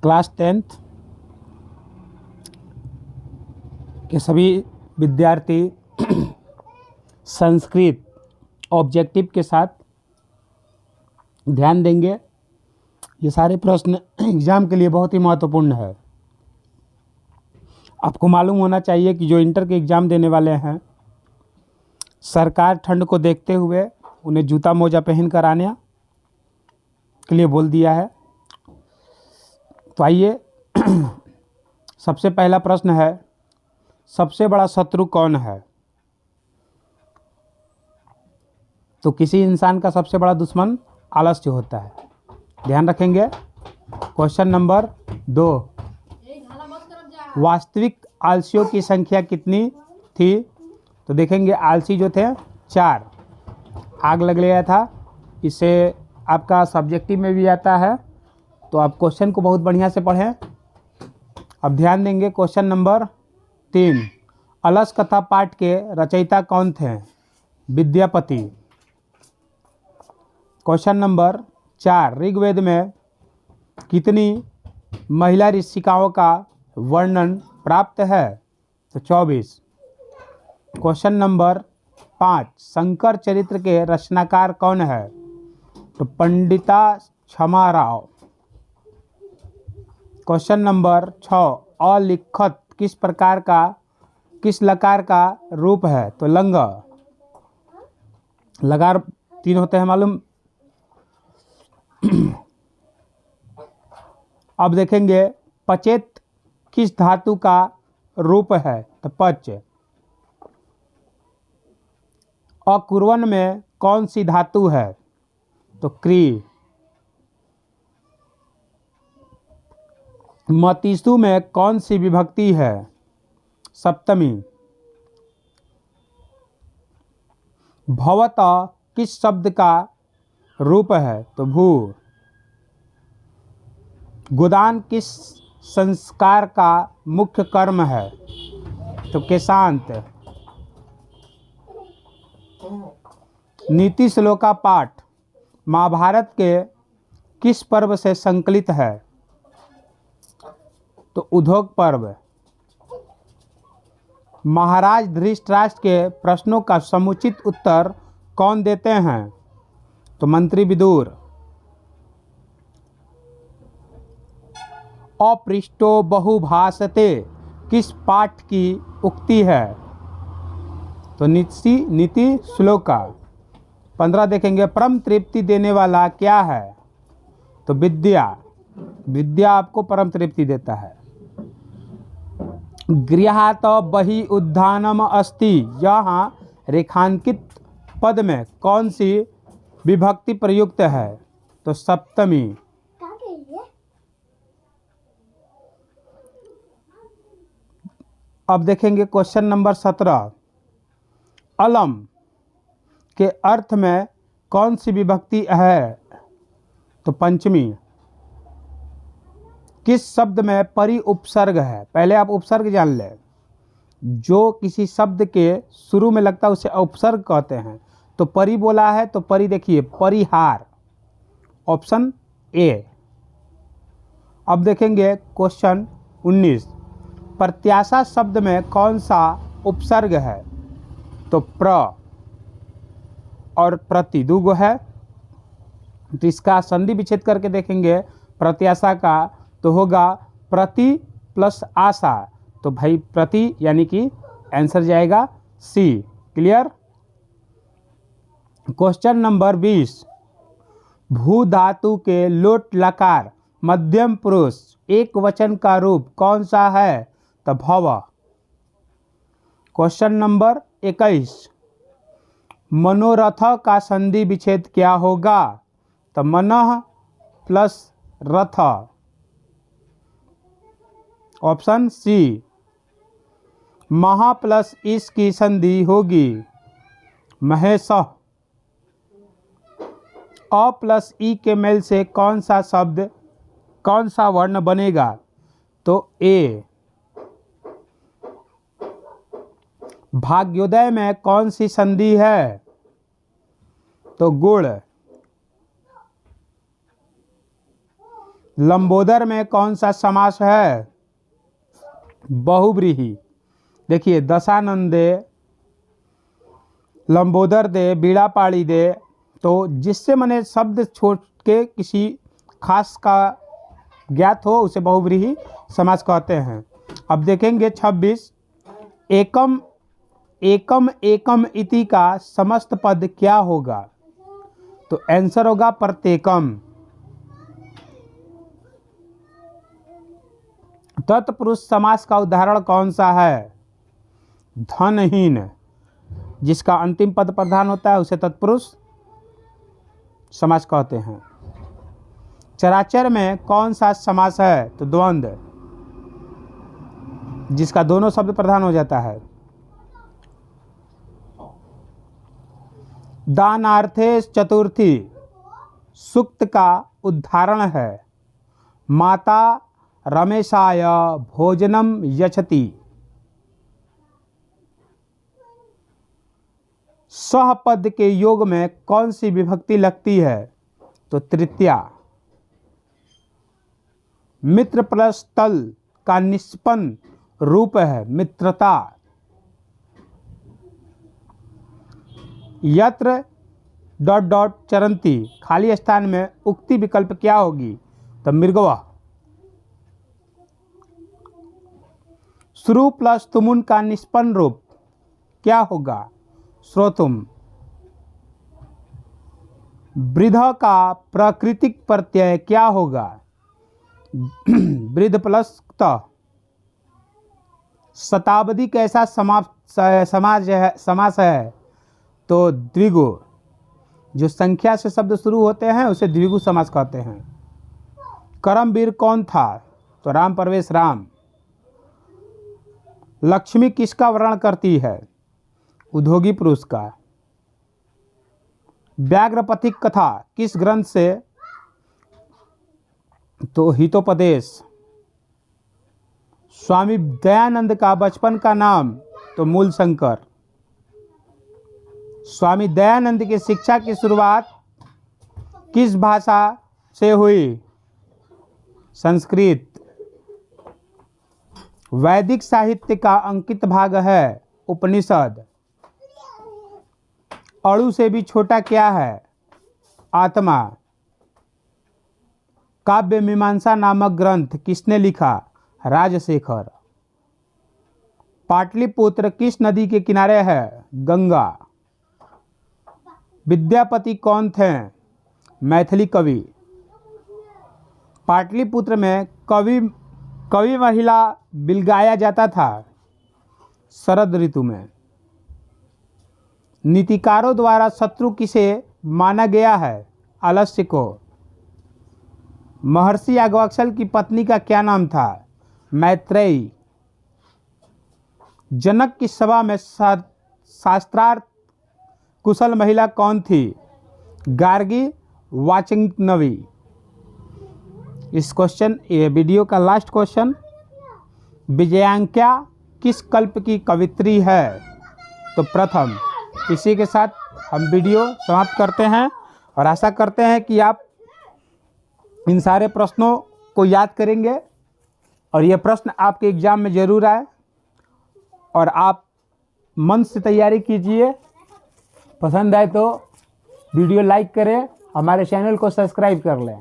Class 10th के सभी विद्यार्थी संस्कृत ऑब्जेक्टिव के साथ ध्यान देंगे। ये सारे प्रश्न एग्ज़ाम के लिए बहुत ही महत्वपूर्ण है। आपको मालूम होना चाहिए कि जो इंटर के एग्ज़ाम देने वाले हैं, सरकार ठंड को देखते हुए उन्हें जूता मोजा पहन कर आने के लिए बोल दिया है। तो आइए सबसे पहला प्रश्न है, सबसे बड़ा शत्रु कौन है? तो किसी इंसान का सबसे बड़ा दुश्मन आलस्य होता है। ध्यान रखेंगे। क्वेश्चन नंबर 2, वास्तविक आलसियों की संख्या कितनी थी? तो देखेंगे आलसी जो थे 4। आग लग गया था, इसे आपका सब्जेक्टिव में भी आता है, तो आप क्वेश्चन को बहुत बढ़िया से पढ़ें। अब ध्यान देंगे। क्वेश्चन नंबर 3, अलस कथा पाठ के रचयिता कौन थे? विद्यापति। क्वेश्चन नंबर 4, ऋग्वेद में कितनी महिला ऋषिकाओं का वर्णन प्राप्त है? तो 24। क्वेश्चन नंबर 5, शंकर चरित्र के रचनाकार कौन है? तो पंडिता क्षमा राव। क्वेश्चन नंबर 6, अलिखत किस प्रकार का, किस लकार का रूप है? तो लंग। लकार 3 होते हैं मालूम। अब देखेंगे पचेत किस धातु का रूप है? तो पच। अकुर्वन में कौन सी धातु है? तो क्री। मतीसु में कौन सी विभक्ति है? सप्तमी। भवत किस शब्द का रूप है? तो भू। गोदान किस संस्कार का मुख्य कर्म है? तो केशांत। नीति श्लोका पाठ महाभारत के किस पर्व से संकलित है? तो उद्योग पर्व। महाराज धृतराष्ट्र के प्रश्नों का समुचित उत्तर कौन देते हैं? तो मंत्री विदुर। अपृष्टो बहुभाषते किस पाठ की उक्ति है? तो नीति श्लोका। 15 देखेंगे, परम तृप्ति देने वाला क्या है? तो विद्या। विद्या आपको परम तृप्ति देता है। गृहात बहि उद्यानम अस्ति, यहाँ रेखांकित पद में कौन सी विभक्ति प्रयुक्त है? तो सप्तमी। अब देखेंगे क्वेश्चन नंबर 17, अलम के अर्थ में कौन सी विभक्ति है? तो पंचमी। किस शब्द में परि उपसर्ग है? पहले आप उपसर्ग जान लें। जो किसी शब्द के शुरू में लगता है उसे उपसर्ग कहते हैं। तो परि बोला है, तो परि देखिए परिहार, ऑप्शन ए। अब देखेंगे क्वेश्चन 19, प्रत्याशा शब्द में कौन सा उपसर्ग है? तो प्र और प्रति दूगो है, तो इसका संधि विच्छेद करके देखेंगे प्रत्याशा का, तो होगा प्रति प्लस आशा। तो भाई प्रति यानी कि आंसर जाएगा सी। क्लियर। क्वेश्चन नंबर 20, भू धातु के लोट लकार मध्यम पुरुष एक वचन का रूप कौन सा है? तो भव। क्वेश्चन नंबर 21, मनोरथ का संधि विच्छेद क्या होगा? तो मनः प्लस रथ, ऑप्शन सी। महा प्लस इस की संधि होगी महेश। अ प्लस ई के मेल से कौन सा शब्द, कौन सा वर्ण बनेगा? तो ए। भाग्योदय में कौन सी संधि है? तो गुण। लंबोदर में कौन सा समास है? बहुव्रीहि। देखिए, दशानंदे, लंबोदर दे, बीड़ा पाड़ी दे, तो जिससे मैंने शब्द छोड़ के किसी खास का ज्ञात हो उसे बहुव्रीहि समास कहते हैं। अब देखेंगे 26, एकम एकम एकम इति का समस्त पद क्या होगा? तो आंसर होगा प्रत्येकम। तत्पुरुष समास का उदाहरण कौन सा है? धनहीन, जिसका अंतिम पद प्रधान होता है उसे तत्पुरुष समास कहते हैं। चराचर में कौन सा समास है? तो द्वंद्व, जिसका दोनों शब्द प्रधान हो जाता है। दानार्थे चतुर्थी सूक्त का उदाहरण है। माता रमेशाय भोजनम यच्छति। सह पद के योग में कौन सी विभक्ति लगती है? तो तृतीया। मित्र प्लस तल का निष्पन्न रूप है मित्रता। यत्र ... चरंती, खाली स्थान में उक्ति विकल्प क्या होगी? तो मृगवा। श्रु प्लस तुमुन का निष्पन्न रूप क्या होगा? श्रोतुम। वृद्ध का प्राकृतिक प्रत्यय क्या होगा? वृद्ध प्लस त। शताब्दी कैसा समास है? तो द्विगु। जो संख्या से शब्द शुरू होते हैं उसे द्विगु समास कहते हैं। करमवीर कौन था? तो राम प्रवेश राम। लक्ष्मी किसका वर्णन करती है? उद्योगी पुरुष का। व्याघ्रपथिक कथा किस ग्रंथ से? तो हितोपदेश। स्वामी दयानंद का बचपन का नाम? तो मूल शंकर। स्वामी दयानंद की शिक्षा की शुरुआत किस भाषा से हुई? संस्कृत। वैदिक साहित्य का अंकित भाग है उपनिषद। अणु से भी छोटा क्या है? आत्मा। काव्य मीमांसा नामक ग्रंथ किसने लिखा? राजशेखर। पाटलिपुत्र किस नदी के किनारे है? गंगा। विद्यापति कौन थे? मैथिली कवि। पाटलिपुत्र में कवि महिला बिलगाया जाता था शरद ऋतु में। नीतिकारों द्वारा शत्रु किसे माना गया है? आलस्य को। महर्षि याज्ञवल्क्य की पत्नी का क्या नाम था? मैत्रेयी। जनक की सभा में शास्त्रार्थ कुशल महिला कौन थी? गार्गी वाचिकनवी। इस ये वीडियो का लास्ट क्वेश्चन, विजयांक्या किस कल्प की कवित्री है? तो प्रथम। इसी के साथ हम वीडियो समाप्त करते हैं और आशा करते हैं कि आप इन सारे प्रश्नों को याद करेंगे और ये प्रश्न आपके एग्जाम में ज़रूर आए और आप मन से तैयारी कीजिए। पसंद आए तो वीडियो लाइक करें, हमारे चैनल को सब्सक्राइब कर लें।